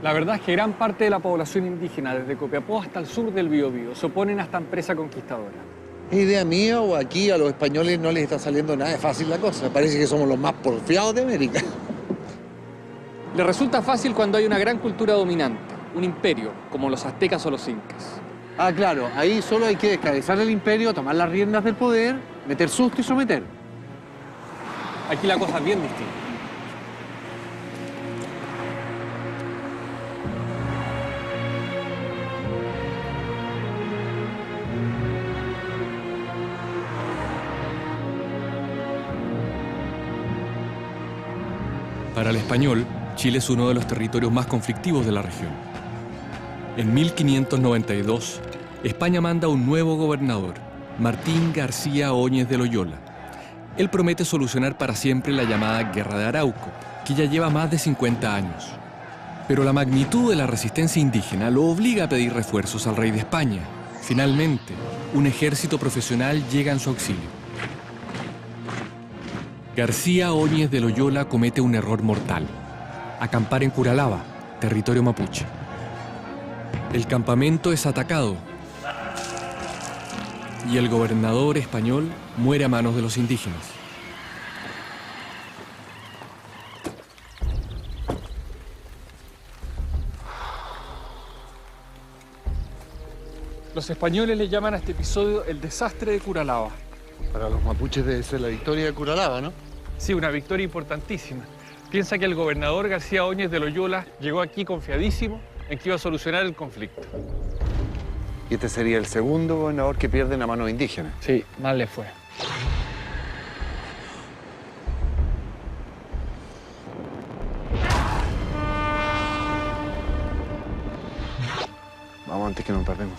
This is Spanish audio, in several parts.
La verdad es que gran parte de la población indígena, desde Copiapó hasta el sur del Biobío, se oponen a esta empresa conquistadora. ¿Es idea mía o aquí a los españoles no les está saliendo nada de fácil la cosa? Parece que somos los más porfiados de América. Le resulta fácil cuando hay una gran cultura dominante, un imperio, como los aztecas o los incas. Ah, claro, ahí solo hay que descabezar el imperio, tomar las riendas del poder, meter susto y someter. Aquí la cosa es bien distinta. Para el español, Chile es uno de los territorios más conflictivos de la región. En 1592, España manda un nuevo gobernador, Martín García Óñez de Loyola. Él promete solucionar para siempre la llamada Guerra de Arauco, que ya lleva más de 50 años. Pero la magnitud de la resistencia indígena lo obliga a pedir refuerzos al rey de España. Finalmente, un ejército profesional llega en su auxilio. García Óñez de Loyola comete un error mortal: acampar en Curalaba, territorio mapuche. El campamento es atacado y el gobernador español muere a manos de los indígenas. Los españoles le llaman a este episodio el desastre de Curalaba. Para los mapuches debe ser la victoria de Curalaba, ¿no? Sí, una victoria importantísima. Piensa que el gobernador García Óñez de Loyola llegó aquí confiadísimo en que iba a solucionar el conflicto. Y este sería el segundo gobernador que pierden a manos indígenas. Sí, mal le fue. Vamos antes que nos perdemos.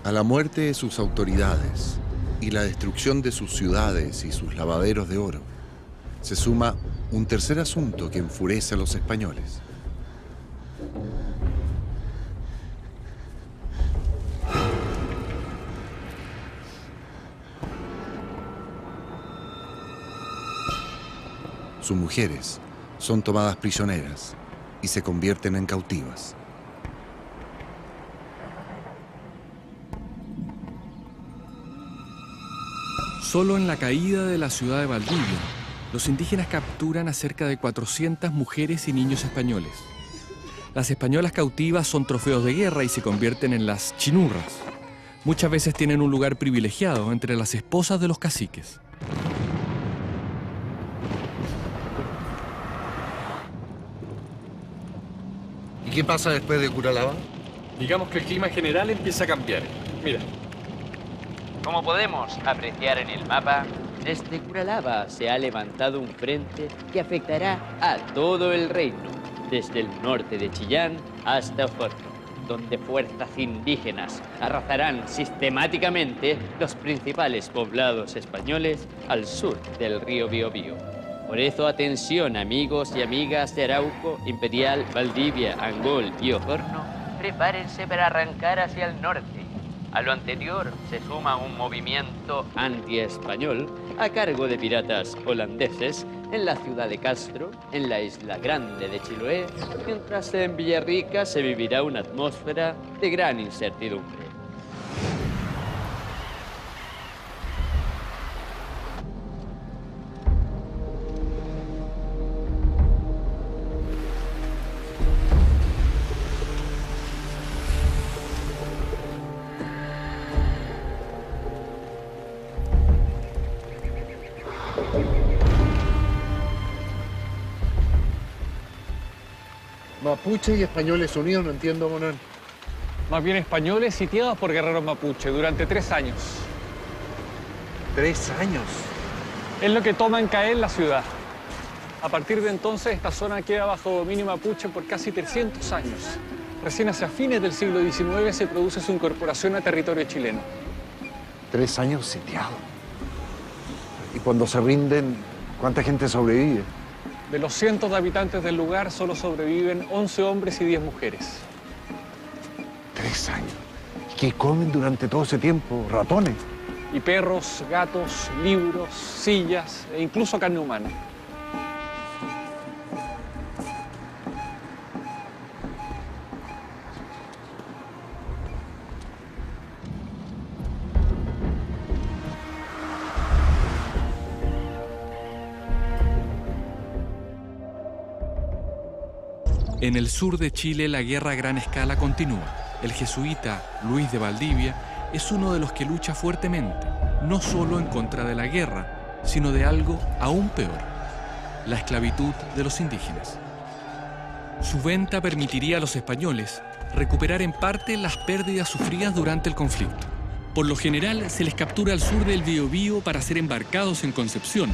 A la muerte de sus autoridades y la destrucción de sus ciudades y sus lavaderos de oro, se suma un tercer asunto que enfurece a los españoles. Sus mujeres son tomadas prisioneras y se convierten en cautivas. Solo en la caída de la ciudad de Valdivia, los indígenas capturan a cerca de 400 mujeres y niños españoles. Las españolas cautivas son trofeos de guerra y se convierten en las chinurras. Muchas veces tienen un lugar privilegiado entre las esposas de los caciques. ¿Y qué pasa después de Curalaba? Digamos que el clima general empieza a cambiar. Mira. Como podemos apreciar en el mapa, desde Curalaba se ha levantado un frente que afectará a todo el reino, desde el norte de Chillán hasta Osorno, donde fuerzas indígenas arrasarán sistemáticamente los principales poblados españoles al sur del río Biobío. Por eso, atención, amigos y amigas de Arauco, Imperial, Valdivia, Angol y Osorno, prepárense para arrancar hacia el norte. A lo anterior se suma un movimiento anti-español a cargo de piratas holandeses en la ciudad de Castro, en la isla grande de Chiloé, mientras en Villarrica se vivirá una atmósfera de gran incertidumbre. Mapuches y españoles unidos, no entiendo, Manuel. Más bien españoles sitiados por guerreros mapuche durante 3 años. 3 años. Es lo que toma en Cael la ciudad. A partir de entonces, esta zona queda bajo dominio mapuche por casi 300 años. Recién hacia fines del siglo XIX se produce su incorporación a territorio chileno. 3 años sitiados. Y cuando se rinden, ¿cuánta gente sobrevive? De los cientos de habitantes del lugar, solo sobreviven 11 hombres y 10 mujeres. 3 años. ¿Y qué comen durante todo ese tiempo? ¿Ratones? Y perros, gatos, libros, sillas e incluso carne humana. En el sur de Chile, la guerra a gran escala continúa. El jesuita Luis de Valdivia es uno de los que lucha fuertemente, no solo en contra de la guerra, sino de algo aún peor: la esclavitud de los indígenas. Su venta permitiría a los españoles recuperar en parte las pérdidas sufridas durante el conflicto. Por lo general, se les captura al sur del Biobío para ser embarcados en Concepción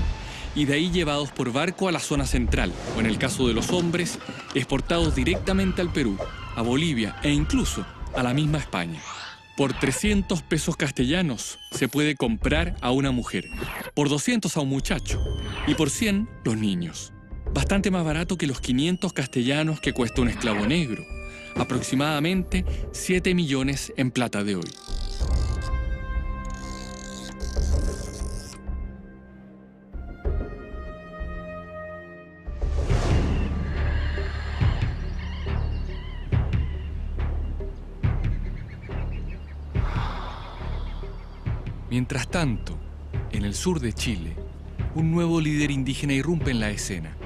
y de ahí llevados por barco a la zona central, o en el caso de los hombres, exportados directamente al Perú, a Bolivia e incluso a la misma España. Por 300 pesos castellanos se puede comprar a una mujer, por 200 a un muchacho y por 100 los niños. Bastante más barato que los 500 castellanos que cuesta un esclavo negro, aproximadamente 7 millones en plata de hoy. Mientras tanto, en el sur de Chile, un nuevo líder indígena irrumpe en la escena.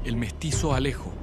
El mestizo Alejo.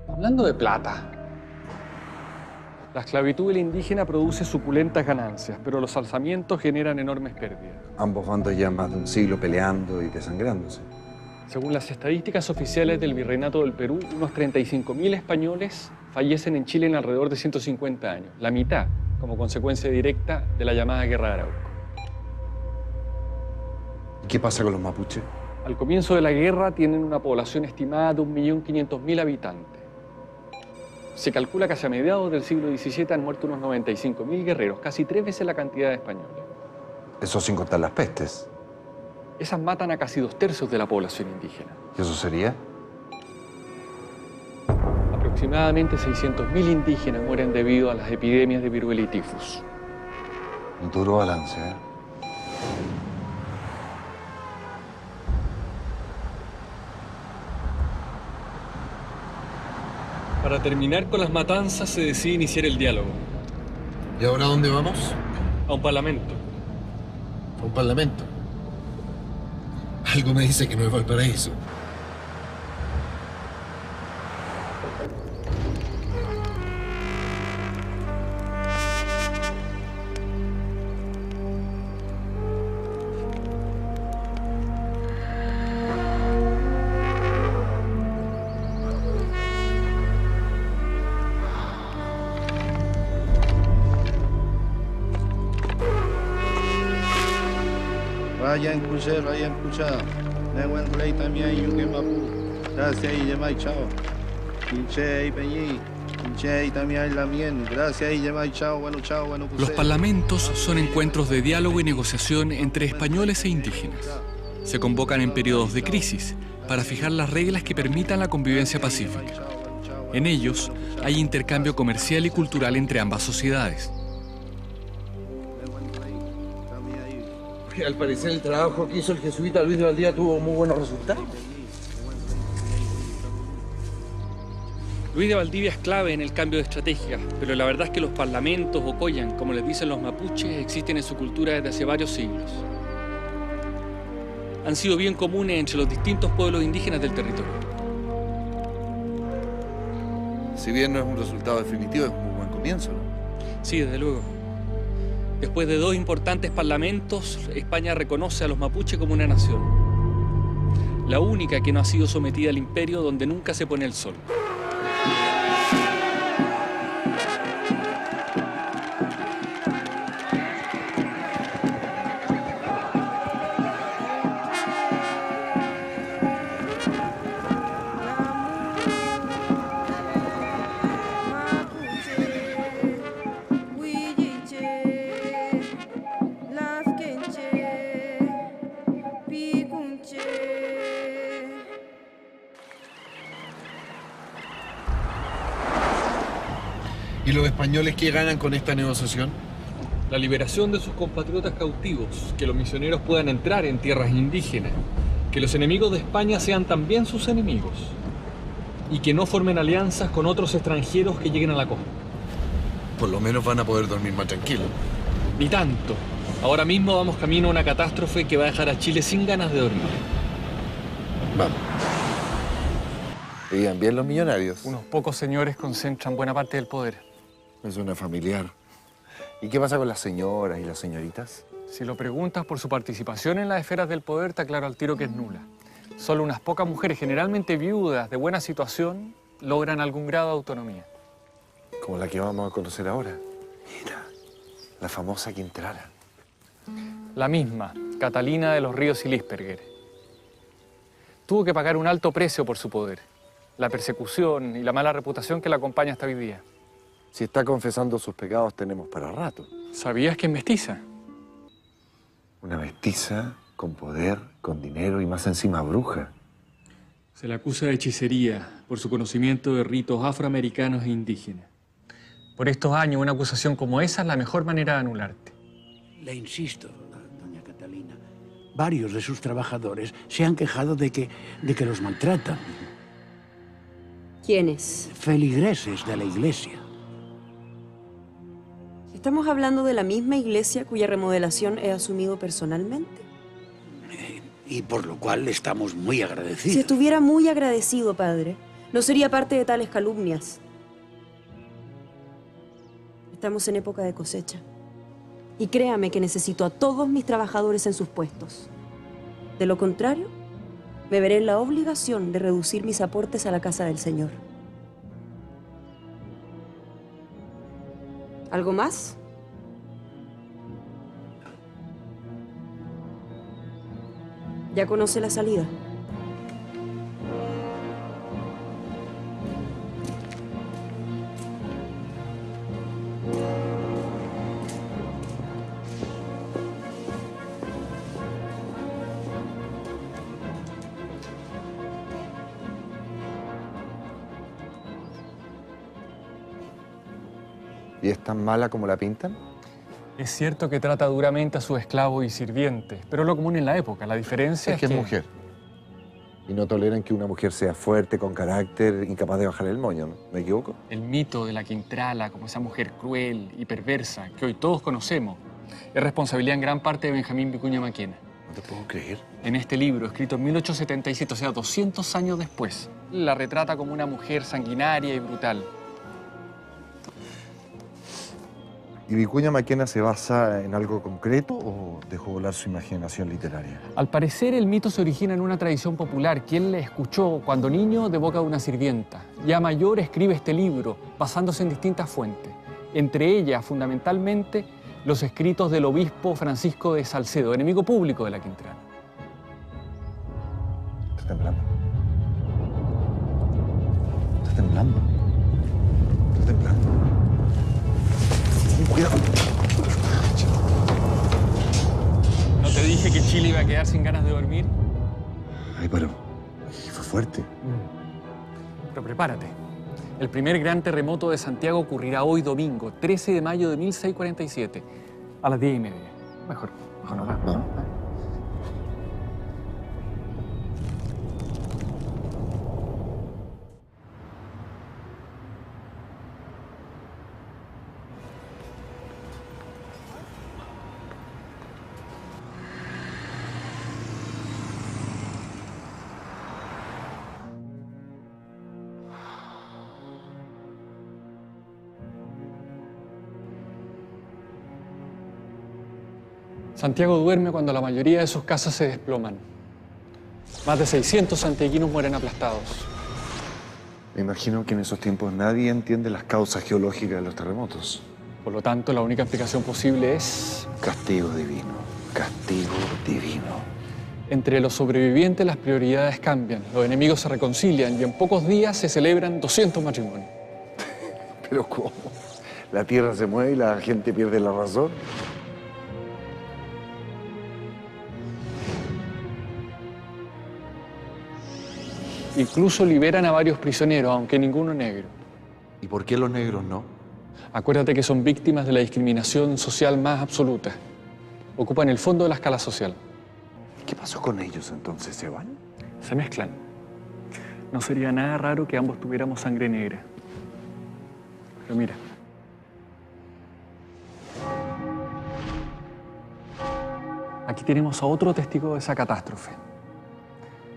Hablando de plata, la esclavitud del indígena produce suculentas ganancias, pero los alzamientos generan enormes pérdidas. Ambos bandos llevan más de un siglo peleando y desangrándose. Según las estadísticas oficiales del Virreinato del Perú, unos 35.000 españoles fallecen en Chile en alrededor de 150 años, la mitad como consecuencia directa de la llamada Guerra de Arauco. ¿Y qué pasa con los mapuches? Al comienzo de la guerra tienen una población estimada de 1.500.000 habitantes. Se calcula que hacia mediados del siglo XVII han muerto unos 95.000 guerreros, casi 3 veces la cantidad de españoles. Eso sin contar las pestes. Esas matan a casi 2/3 de la población indígena. ¿Y eso sería? Aproximadamente 600.000 indígenas mueren debido a las epidemias de viruela y tifus. Un duro balance, ¿eh? Para terminar con las matanzas se decide iniciar el diálogo. ¿Y ahora a dónde vamos? A un parlamento. A un parlamento. Algo me dice que no es Valparaíso. Vayan escuchar. Neuen Rey también yuque mapu. Gracias y yemai chao. Pinche y peñi. Pinche y también la mien. Gracias y yemai chao. Bueno chao, bueno Los parlamentos son encuentros de diálogo y negociación entre españoles e indígenas. Se convocan en periodos de crisis para fijar las reglas que permitan la convivencia pacífica. En ellos hay intercambio comercial y cultural entre ambas sociedades. Al parecer el trabajo que hizo el jesuita Luis de Valdivia tuvo muy buenos resultados. Luis de Valdivia es clave en el cambio de estrategia, pero la verdad es que los parlamentos o collan, como les dicen los mapuches, existen en su cultura desde hace varios siglos. Han sido bien comunes entre los distintos pueblos indígenas del territorio. Si bien no es un resultado definitivo, es un muy buen comienzo, ¿no? Sí, desde luego. Después de 2 importantes parlamentos, España reconoce a los mapuches como una nación. La única que no ha sido sometida al imperio donde nunca se pone el sol. ¿Y los españoles qué ganan con esta negociación? La liberación de sus compatriotas cautivos, que los misioneros puedan entrar en tierras indígenas, que los enemigos de España sean también sus enemigos y que no formen alianzas con otros extranjeros que lleguen a la costa. Por lo menos van a poder dormir más tranquilos. Ni tanto. Ahora mismo vamos camino a una catástrofe que va a dejar a Chile sin ganas de dormir. Vamos. ¿Vivían bien los millonarios? Unos pocos señores concentran buena parte del poder. Me suena familiar. ¿Y qué pasa con las señoras y las señoritas? Si lo preguntas por su participación en las esferas del poder, te aclaro al tiro que es nula. Solo unas pocas mujeres, generalmente viudas, de buena situación, logran algún grado de autonomía. Como la que vamos a conocer ahora. Mira, la famosa Quintrala. La misma, Catalina de los Ríos y Lisperger. Tuvo que pagar un alto precio por su poder, la persecución y la mala reputación que la acompaña hasta hoy día. Si está confesando sus pecados, tenemos para rato. ¿Sabías que es mestiza? Una mestiza con poder, con dinero y más encima bruja. Se la acusa de hechicería por su conocimiento de ritos afroamericanos e indígenas. Por estos años, una acusación como esa es la mejor manera de anularte. Le insisto, doña Catalina, varios de sus trabajadores se han quejado de que los maltratan. ¿Quiénes? Feligreses de la iglesia. ¿Estamos hablando de la misma iglesia cuya remodelación he asumido personalmente? Y por lo cual le estamos muy agradecidos. Si estuviera muy agradecido, padre, no sería parte de tales calumnias. Estamos en época de cosecha. Y créame que necesito a todos mis trabajadores en sus puestos. De lo contrario, me veré en la obligación de reducir mis aportes a la casa del Señor. ¿Algo más? ¿Ya conoce la salida? ¿Y es tan mala como la pintan? Es cierto que trata duramente a sus esclavos y sirvientes, pero es lo común en la época. La diferencia Es que es mujer. Y no toleran que una mujer sea fuerte, con carácter, incapaz de bajar el moño, ¿no? ¿Me equivoco? El mito de la Quintrala como esa mujer cruel y perversa que hoy todos conocemos es responsabilidad en gran parte de Benjamín Vicuña Maquena. No te puedo creer. En este libro, escrito en 1877, o sea, 200 años después, la retrata como una mujer sanguinaria y brutal. ¿Y Vicuña Maquena se basa en algo concreto o dejó volar su imaginación literaria? Al parecer, el mito se origina en una tradición popular que él le escuchó cuando niño de boca de una sirvienta. Ya mayor escribe este libro basándose en distintas fuentes, entre ellas, fundamentalmente, los escritos del obispo Francisco de Salcedo, enemigo público de la Quintrala. Está temblando. Está temblando. Está temblando. Cuidado. ¿No te dije que Chile iba a quedar sin ganas de dormir? Ay, pero fue fuerte. Pero prepárate. El primer gran terremoto de Santiago ocurrirá hoy domingo, 13 de mayo de 1647, a las 10:30. Mejor no va. No. Santiago duerme cuando la mayoría de sus casas se desploman. Más de 600 santiaguinos mueren aplastados. Me imagino que en esos tiempos nadie entiende las causas geológicas de los terremotos. Por lo tanto, la única explicación posible es... Castigo divino. Castigo divino. Entre los sobrevivientes las prioridades cambian, los enemigos se reconcilian y en pocos días se celebran 200 matrimonios. ¿Pero cómo? ¿La tierra se mueve y la gente pierde la razón? Incluso liberan a varios prisioneros, aunque ninguno negro. ¿Y por qué los negros no? Acuérdate que son víctimas de la discriminación social más absoluta. Ocupan el fondo de la escala social. ¿Qué pasó con ellos entonces? ¿Se van? Se mezclan. No sería nada raro que ambos tuviéramos sangre negra. Pero mira. Aquí tenemos a otro testigo de esa catástrofe.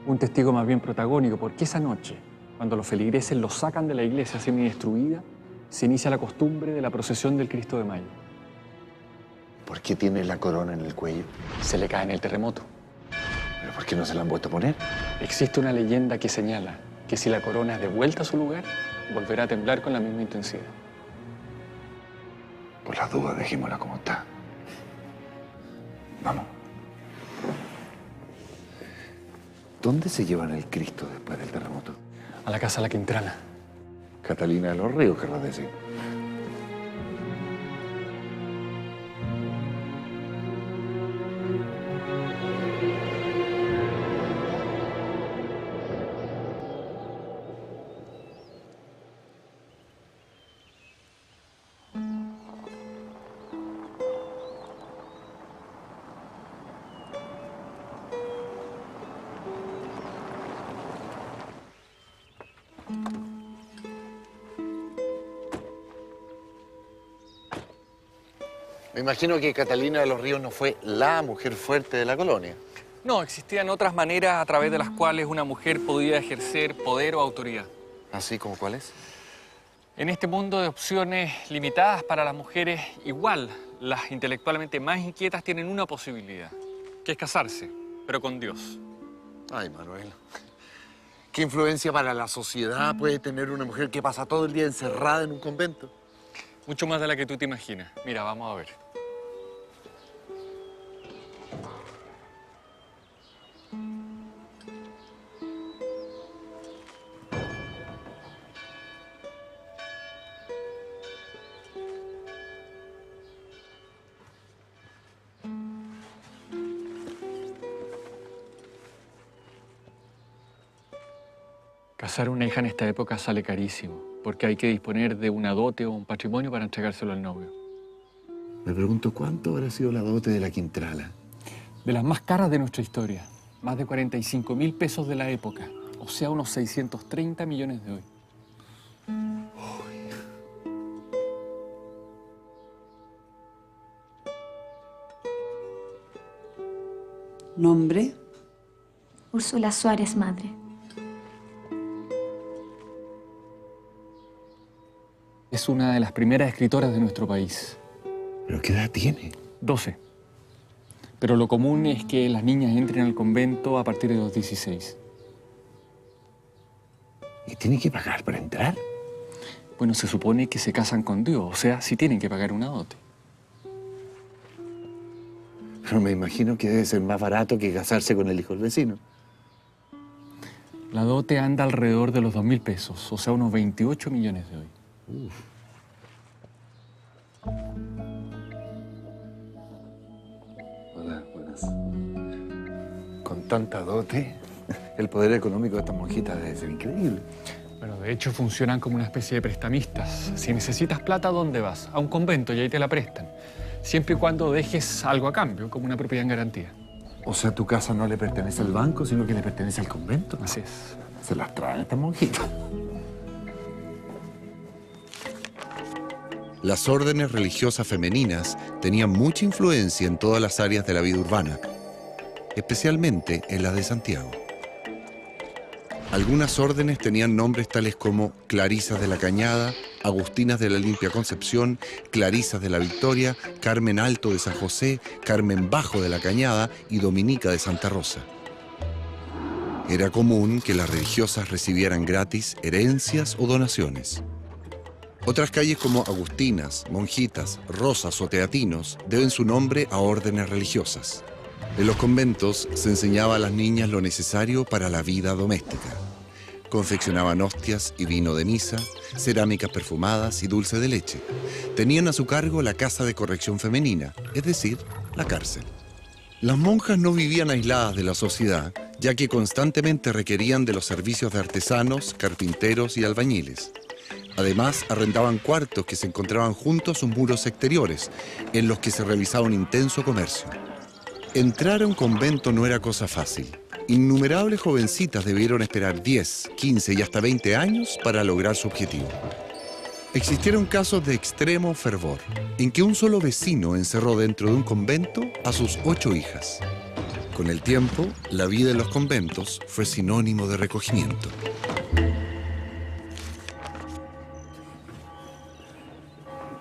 Un testigo más bien protagónico, porque esa noche, cuando los feligreses los sacan de la iglesia semidestruida, se inicia la costumbre de la procesión del Cristo de Mayo. ¿Por qué tiene la corona en el cuello? Se le cae en el terremoto. ¿Pero por qué no se la han vuelto a poner? Existe una leyenda que señala que si la corona es devuelta a su lugar, volverá a temblar con la misma intensidad. Por las dudas, dejémosla como está. Vamos. ¿Dónde se llevan el Cristo después del terremoto? A la casa de la Quintrala. Catalina de los Ríos, querrás decir. Me imagino que Catalina de los Ríos no fue la mujer fuerte de la colonia. No, existían otras maneras a través de las cuales una mujer podía ejercer poder o autoridad. ¿Así como cuáles? En este mundo de opciones limitadas para las mujeres, igual, las intelectualmente más inquietas tienen una posibilidad, que es casarse, pero con Dios. Ay, Manuel. ¿Qué influencia para la sociedad puede tener una mujer que pasa todo el día encerrada en un convento? Mucho más de la que tú te imaginas. Mira, vamos a ver. Casar una hija en esta época sale carísimo. porque hay que disponer de una dote o un patrimonio para entregárselo al novio. Me pregunto cuánto habrá sido la dote de la Quintrala. De las más caras de nuestra historia, más de 45.000 pesos de la época, o sea, unos 630 millones de hoy. ¿Nombre? Úrsula Suárez, madre. Es una de las primeras escritoras de nuestro país. ¿Pero qué edad tiene? 12. Pero lo común es que las niñas entren al convento a partir de los 16. ¿Y tiene que pagar para entrar? Bueno, se supone que se casan con Dios, o sea, sí tienen que pagar una dote. Pero me imagino que debe ser más barato que casarse con el hijo del vecino. La dote anda alrededor de los 2.000 pesos, o sea, unos 28 millones de hoy. Uf. Hola, buenas. Con tanta dote, el poder económico de estas monjitas debe ser increíble. Bueno, de hecho funcionan como una especie de prestamistas. Si necesitas plata, ¿a dónde vas? A un convento y ahí te la prestan. Siempre y cuando dejes algo a cambio, como una propiedad en garantía. O sea, tu casa no le pertenece al banco, sino que le pertenece al convento. Así es. Se las traen estas monjitas. Las órdenes religiosas femeninas tenían mucha influencia en todas las áreas de la vida urbana, especialmente en las de Santiago. Algunas órdenes tenían nombres tales como Clarisas de la Cañada, Agustinas de la Limpia Concepción, Clarisas de la Victoria, Carmen Alto de San José, Carmen Bajo de la Cañada y Dominica de Santa Rosa. Era común que las religiosas recibieran gratis herencias o donaciones. Otras calles como Agustinas, Monjitas, Rosas o Teatinos deben su nombre a órdenes religiosas. En los conventos se enseñaba a las niñas lo necesario para la vida doméstica. Confeccionaban hostias y vino de misa, cerámicas perfumadas y dulce de leche. Tenían a su cargo la casa de corrección femenina, es decir, la cárcel. Las monjas no vivían aisladas de la sociedad, ya que constantemente requerían de los servicios de artesanos, carpinteros y albañiles. Además, arrendaban cuartos que se encontraban junto a sus muros exteriores, en los que se realizaba un intenso comercio. Entrar a un convento no era cosa fácil. Innumerables jovencitas debieron esperar 10, 15 y hasta 20 años para lograr su objetivo. Existieron casos de extremo fervor, en que un solo vecino encerró dentro de un convento a sus 8 hijas. Con el tiempo, la vida en los conventos fue sinónimo de recogimiento.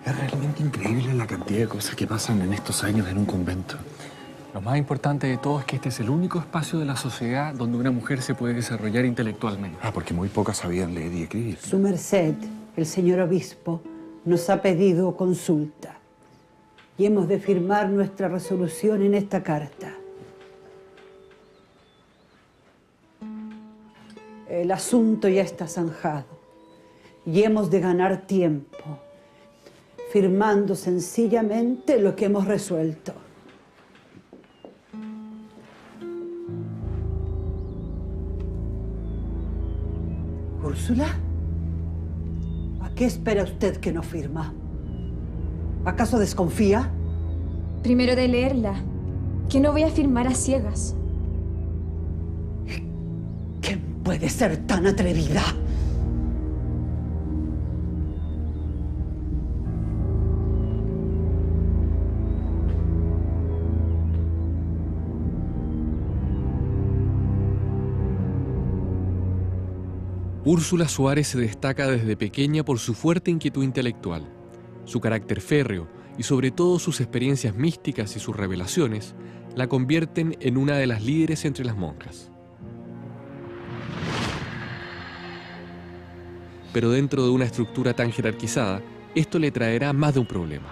Es realmente increíble la cantidad de cosas que pasan en estos años en un convento. Lo más importante de todo es que este es el único espacio de la sociedad donde una mujer se puede desarrollar intelectualmente. Porque muy pocas sabían leer y escribir. Su merced, el señor obispo, nos ha pedido consulta. Y hemos de firmar nuestra resolución en esta carta. El asunto ya está zanjado. Y hemos de ganar tiempo, firmando sencillamente lo que hemos resuelto. ¿Úrsula? ¿A qué espera usted que no firma? ¿Acaso desconfía? Primero de leerla, que no voy a firmar a ciegas. ¿Quién puede ser tan atrevida? Úrsula Suárez se destaca desde pequeña por su fuerte inquietud intelectual, su carácter férreo y sobre todo sus experiencias místicas y sus revelaciones la convierten en una de las líderes entre las monjas. Pero dentro de una estructura tan jerarquizada, esto le traerá más de un problema.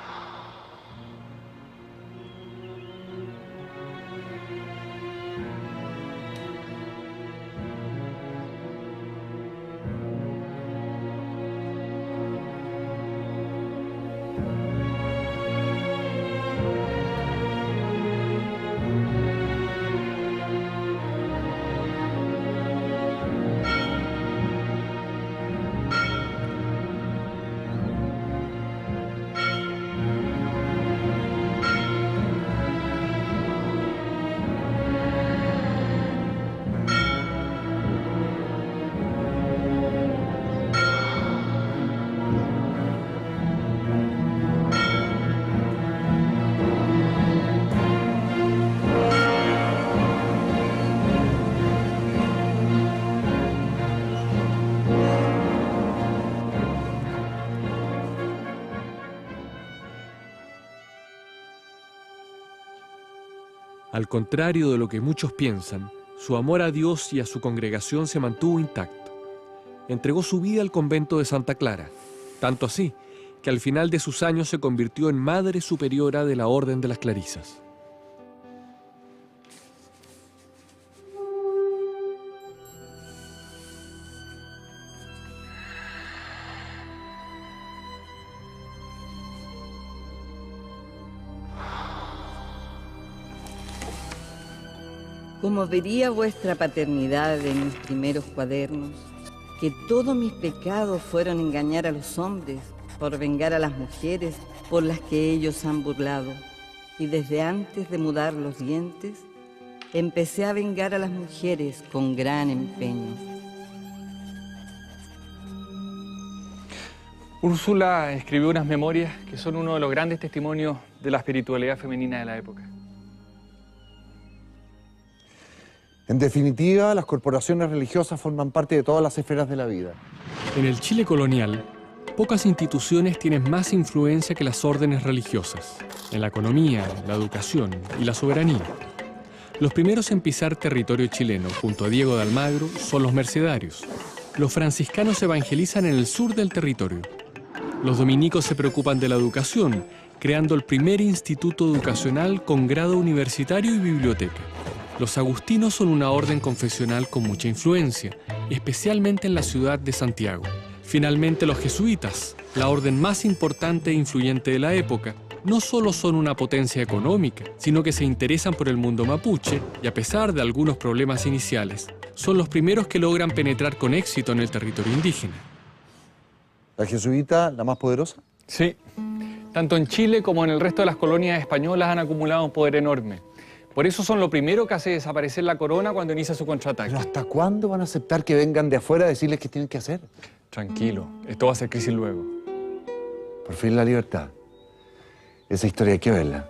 Al contrario de lo que muchos piensan, su amor a Dios y a su congregación se mantuvo intacto. Entregó su vida al convento de Santa Clara, tanto así que al final de sus años se convirtió en madre superiora de la Orden de las Clarisas. Como vería vuestra paternidad en mis primeros cuadernos, que todos mis pecados fueron engañar a los hombres, por vengar a las mujeres por las que ellos han burlado. Y desde antes de mudar los dientes, empecé a vengar a las mujeres con gran empeño. Úrsula escribió unas memorias que son uno de los grandes testimonios de la espiritualidad femenina de la época. En definitiva, las corporaciones religiosas forman parte de todas las esferas de la vida. En el Chile colonial, pocas instituciones tienen más influencia que las órdenes religiosas, en la economía, la educación y la soberanía. Los primeros en pisar territorio chileno, junto a Diego de Almagro, son los mercedarios. Los franciscanos evangelizan en el sur del territorio. Los dominicos se preocupan de la educación, creando el primer instituto educacional con grado universitario y biblioteca. Los agustinos son una orden confesional con mucha influencia, especialmente en la ciudad de Santiago. Finalmente, los jesuitas, la orden más importante e influyente de la época, no solo son una potencia económica, sino que se interesan por el mundo mapuche y, a pesar de algunos problemas iniciales, son los primeros que logran penetrar con éxito en el territorio indígena. ¿La jesuita, la más poderosa? Sí. Tanto en Chile como en el resto de las colonias españolas han acumulado un poder enorme. Por eso son lo primero que hace desaparecer la corona cuando inicia su contraataque. ¿Pero hasta cuándo van a aceptar que vengan de afuera a decirles qué tienen que hacer? Tranquilo, esto va a ser crisis luego. Por fin la libertad. Esa historia hay que verla.